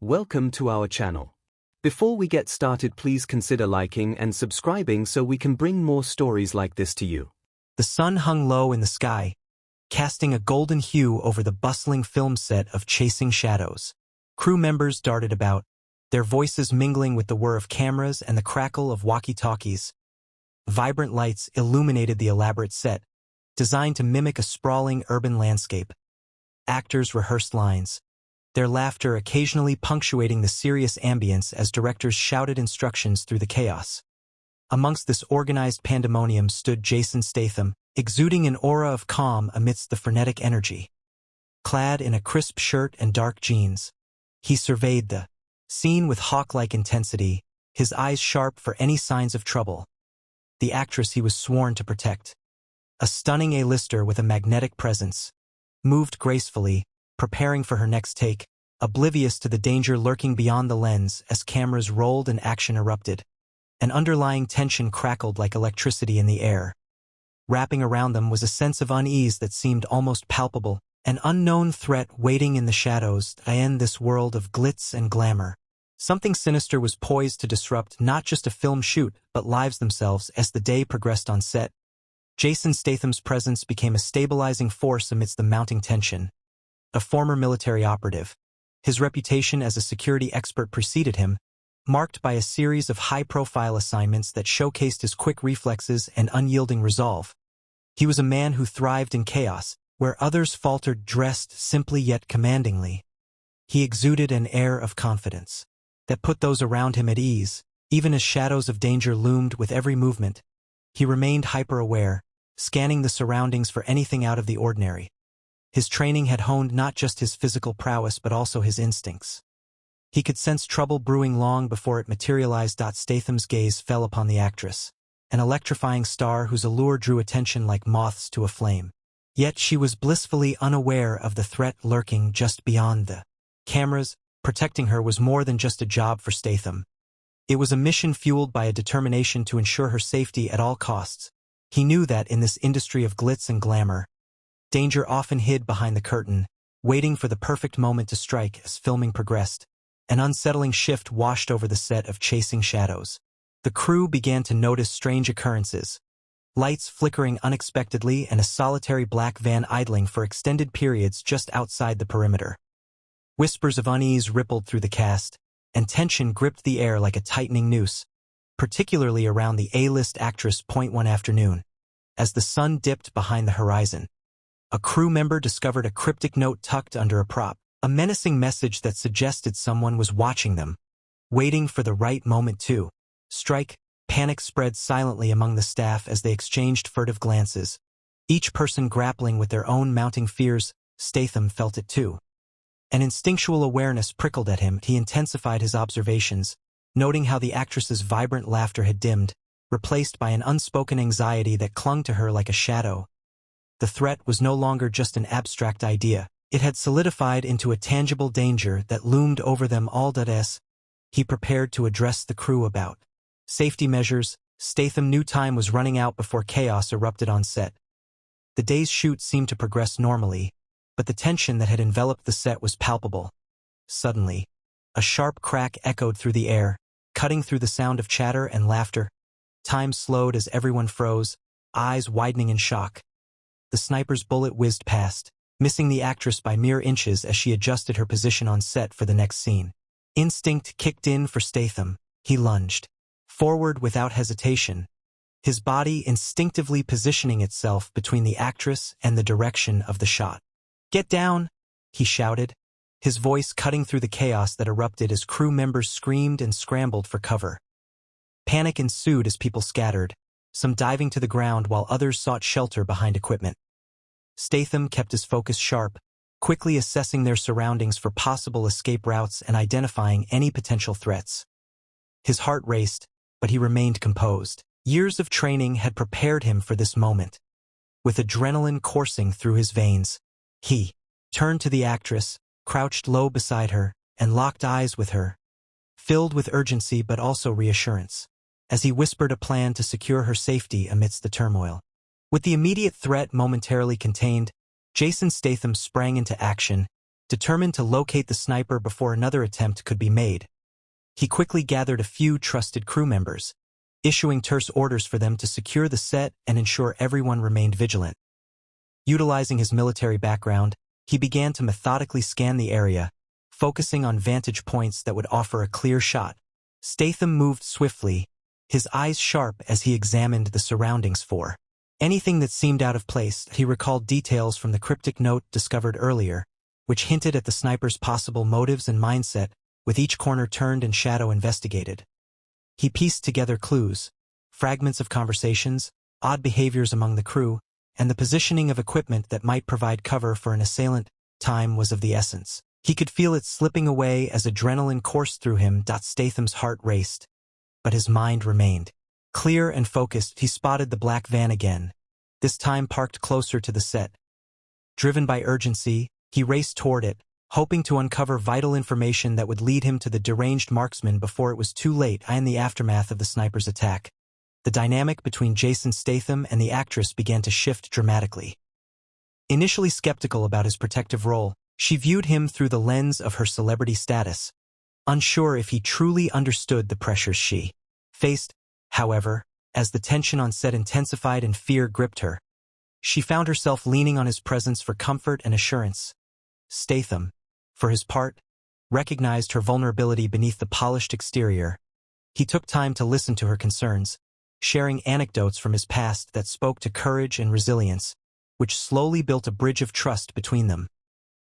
Welcome to our channel. Before we get started, please consider liking and subscribing so we can bring more stories like this to you. The sun hung low in the sky, casting a golden hue over the bustling film set of Chasing Shadows. Crew members darted about, their voices mingling with the whir of cameras and the crackle of walkie-talkies. Vibrant lights illuminated the elaborate set, designed to mimic a sprawling urban landscape. Actors rehearsed lines, their laughter occasionally punctuating the serious ambience as directors shouted instructions through the chaos. Amongst this organized pandemonium stood Jason Statham, exuding an aura of calm amidst the frenetic energy. Clad in a crisp shirt and dark jeans, he surveyed the scene with hawk-like intensity, his eyes sharp for any signs of trouble. The actress he was sworn to protect, a stunning A-lister with a magnetic presence, moved gracefully, preparing for her next take, oblivious to the danger lurking beyond the lens as cameras rolled and action erupted. An underlying tension crackled like electricity in the air. Wrapping around them was a sense of unease that seemed almost palpable, an unknown threat waiting in the shadows to end this world of glitz and glamour. Something sinister was poised to disrupt not just a film shoot, but lives themselves as the day progressed on set. Jason Statham's presence became a stabilizing force amidst the mounting tension. A former military operative, his reputation as a security expert preceded him, marked by a series of high-profile assignments that showcased his quick reflexes and unyielding resolve. He was a man who thrived in chaos, where others faltered, dressed simply yet commandingly. He exuded an air of confidence that put those around him at ease, even as shadows of danger loomed with every movement. He remained hyper-aware, scanning the surroundings for anything out of the ordinary. His training had honed not just his physical prowess but also his instincts. He could sense trouble brewing long before it materialized. Statham's gaze fell upon the actress, an electrifying star whose allure drew attention like moths to a flame. Yet she was blissfully unaware of the threat lurking just beyond the cameras. Protecting her was more than just a job for Statham. It was a mission fueled by a determination to ensure her safety at all costs. He knew that in this industry of glitz and glamour, danger often hid behind the curtain, waiting for the perfect moment to strike. As filming progressed, an unsettling shift washed over the set of Chasing Shadows. The crew began to notice strange occurrences, lights flickering unexpectedly and a solitary black van idling for extended periods just outside the perimeter. Whispers of unease rippled through the cast, and tension gripped the air like a tightening noose, particularly around the A-list actress. One afternoon, as the sun dipped behind the horizon, a crew member discovered a cryptic note tucked under a prop, a menacing message that suggested someone was watching them, waiting for the right moment to strike. Panic spread silently among the staff as they exchanged furtive glances, each person grappling with their own mounting fears. Statham felt it too. An instinctual awareness prickled at him. He intensified his observations, noting how the actress's vibrant laughter had dimmed, replaced by an unspoken anxiety that clung to her like a shadow. The threat was no longer just an abstract idea. It had solidified into a tangible danger that loomed over them all. As he prepared to address the crew about safety measures, Statham knew time was running out before chaos erupted on set. The day's shoot seemed to progress normally, but the tension that had enveloped the set was palpable. Suddenly, a sharp crack echoed through the air, cutting through the sound of chatter and laughter. Time slowed as everyone froze, eyes widening in shock. The sniper's bullet whizzed past, missing the actress by mere inches as she adjusted her position on set for the next scene. Instinct kicked in for Statham. He lunged forward without hesitation, his body instinctively positioning itself between the actress and the direction of the shot. "Get down!" he shouted, his voice cutting through the chaos that erupted as crew members screamed and scrambled for cover. Panic ensued as people scattered, some diving to the ground while others sought shelter behind equipment. Statham kept his focus sharp, quickly assessing their surroundings for possible escape routes and identifying any potential threats. His heart raced, but he remained composed. Years of training had prepared him for this moment. With adrenaline coursing through his veins, he turned to the actress, crouched low beside her, and locked eyes with her, filled with urgency but also reassurance, as he whispered a plan to secure her safety amidst the turmoil. With the immediate threat momentarily contained, Jason Statham sprang into action, determined to locate the sniper before another attempt could be made. He quickly gathered a few trusted crew members, issuing terse orders for them to secure the set and ensure everyone remained vigilant. Utilizing his military background, he began to methodically scan the area, focusing on vantage points that would offer a clear shot. Statham moved swiftly, his eyes sharp as he examined the surroundings for anything that seemed out of place. He recalled details from the cryptic note discovered earlier, which hinted at the sniper's possible motives and mindset, with each corner turned and shadow investigated. He pieced together clues, fragments of conversations, odd behaviors among the crew, and the positioning of equipment that might provide cover for an assailant. Time was of the essence. He could feel it slipping away as adrenaline coursed through him. Statham's heart raced, but his mind remained clear and focused. He spotted the black van again, this time parked closer to the set. Driven by urgency, he raced toward it, hoping to uncover vital information that would lead him to the deranged marksman before it was too late. In the aftermath of the sniper's attack, the dynamic between Jason Statham and the actress began to shift dramatically. Initially skeptical about his protective role, she viewed him through the lens of her celebrity status, unsure if he truly understood the pressures she faced. However, as the tension on set intensified and fear gripped her, she found herself leaning on his presence for comfort and assurance. Statham, for his part, recognized her vulnerability beneath the polished exterior. He took time to listen to her concerns, sharing anecdotes from his past that spoke to courage and resilience, which slowly built a bridge of trust between them.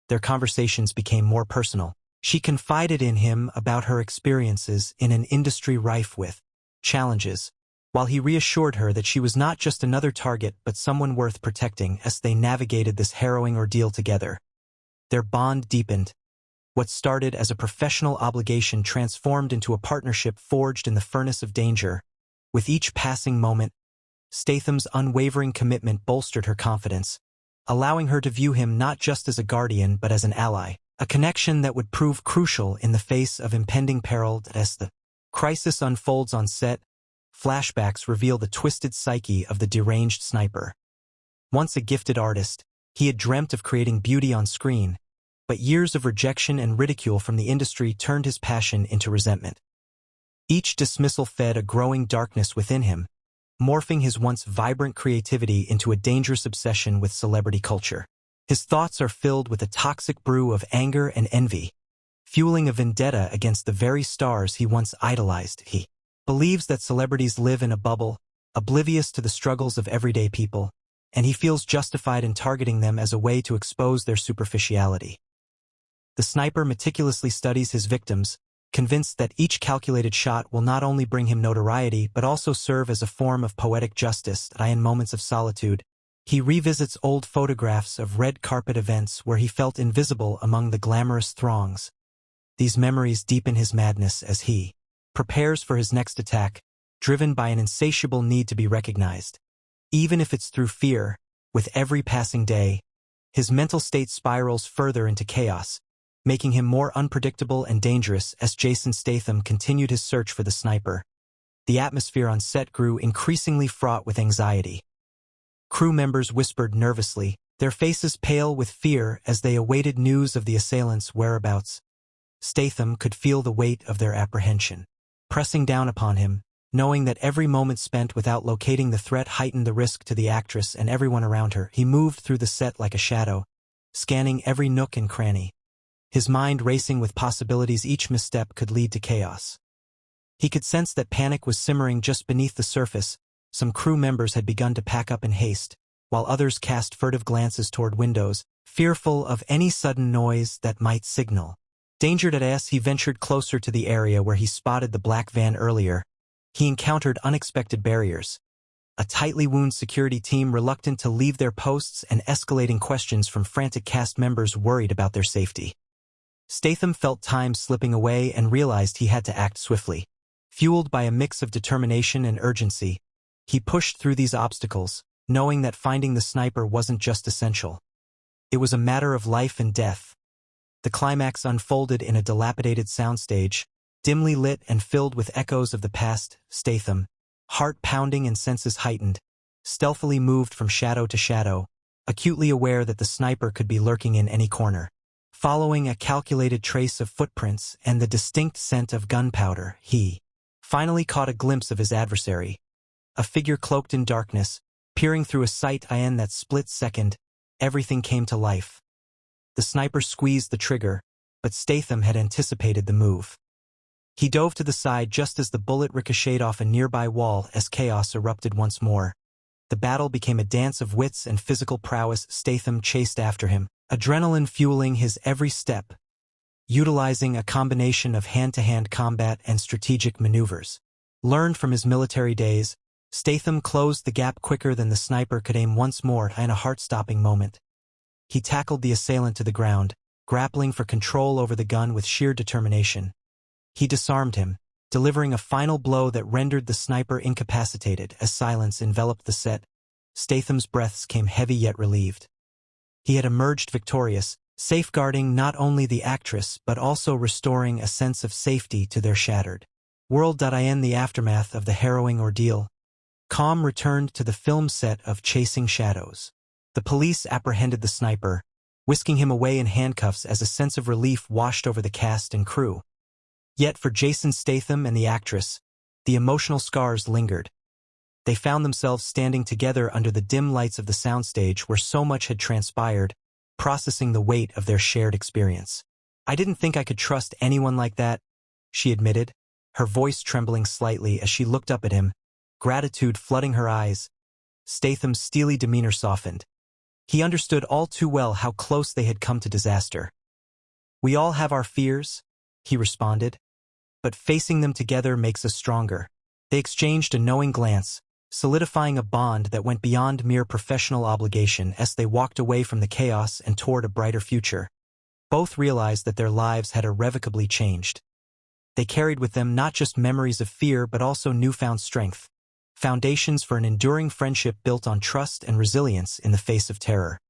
Their conversations became more personal. She confided in him about her experiences in an industry rife with challenges, while he reassured her that she was not just another target but someone worth protecting. As they navigated this harrowing ordeal together, their bond deepened. What started as a professional obligation transformed into a partnership forged in the furnace of danger. With each passing moment, Statham's unwavering commitment bolstered her confidence, allowing her to view him not just as a guardian but as an ally, a connection that would prove crucial in the face of impending peril. As the crisis unfolds on set, flashbacks reveal the twisted psyche of the deranged sniper. Once a gifted artist, he had dreamt of creating beauty on screen, but years of rejection and ridicule from the industry turned his passion into resentment. Each dismissal fed a growing darkness within him, morphing his once vibrant creativity into a dangerous obsession with celebrity culture. His thoughts are filled with a toxic brew of anger and envy, fueling a vendetta against the very stars he once idolized. He believes that celebrities live in a bubble, oblivious to the struggles of everyday people, and he feels justified in targeting them as a way to expose their superficiality. The sniper meticulously studies his victims, convinced that each calculated shot will not only bring him notoriety but also serve as a form of poetic justice. In moments of solitude, he revisits old photographs of red carpet events where he felt invisible among the glamorous throngs. These memories deepen his madness as he prepares for his next attack, driven by an insatiable need to be recognized. Even if it's through fear, with every passing day, his mental state spirals further into chaos, making him more unpredictable and dangerous. As Jason Statham continued his search for the sniper, the atmosphere on set grew increasingly fraught with anxiety. Crew members whispered nervously, their faces pale with fear as they awaited news of the assailant's whereabouts. Statham could feel the weight of their apprehension pressing down upon him, knowing that every moment spent without locating the threat heightened the risk to the actress and everyone around her. He moved through the set like a shadow, scanning every nook and cranny, his mind racing with possibilities. Each misstep could lead to chaos. He could sense that panic was simmering just beneath the surface. Some crew members had begun to pack up in haste, while others cast furtive glances toward windows, fearful of any sudden noise that might signal danger. As he ventured closer to the area where he spotted the black van earlier, he encountered unexpected barriers. A tightly wound security team reluctant to leave their posts and escalating questions from frantic cast members worried about their safety. Statham felt time slipping away and realized he had to act swiftly. Fueled by a mix of determination and urgency, he pushed through these obstacles, knowing that finding the sniper wasn't just essential. It was a matter of life and death. The climax unfolded in a dilapidated soundstage, dimly lit and filled with echoes of the past. Statham, heart pounding and senses heightened, stealthily moved from shadow to shadow, acutely aware that the sniper could be lurking in any corner. Following a calculated trace of footprints and the distinct scent of gunpowder, he finally caught a glimpse of his adversary. A figure cloaked in darkness, peering through a sight in that split second, everything came to life. The sniper squeezed the trigger, but Statham had anticipated the move. He dove to the side just as the bullet ricocheted off a nearby wall as chaos erupted once more. The battle became a dance of wits and physical prowess. Statham chased after him, adrenaline fueling his every step, utilizing a combination of hand-to-hand combat and strategic maneuvers. Learned from his military days, Statham closed the gap quicker than the sniper could aim once more in a heart-stopping moment. He tackled the assailant to the ground, grappling for control over the gun with sheer determination. He disarmed him, delivering a final blow that rendered the sniper incapacitated. As silence enveloped the set, Statham's breaths came heavy yet relieved. He had emerged victorious, safeguarding not only the actress but also restoring a sense of safety to their shattered world. In the aftermath of the harrowing ordeal, calm returned to the film set of Chasing Shadows. The police apprehended the sniper, whisking him away in handcuffs as a sense of relief washed over the cast and crew. Yet for Jason Statham and the actress, the emotional scars lingered. They found themselves standing together under the dim lights of the soundstage where so much had transpired, processing the weight of their shared experience. "I didn't think I could trust anyone like that," she admitted, her voice trembling slightly as she looked up at him, gratitude flooding her eyes. Statham's steely demeanor softened. He understood all too well how close they had come to disaster. "We all have our fears," he responded, "but facing them together makes us stronger." They exchanged a knowing glance, solidifying a bond that went beyond mere professional obligation as they walked away from the chaos and toward a brighter future. Both realized that their lives had irrevocably changed. They carried with them not just memories of fear but also newfound strength, foundations for an enduring friendship built on trust and resilience in the face of terror.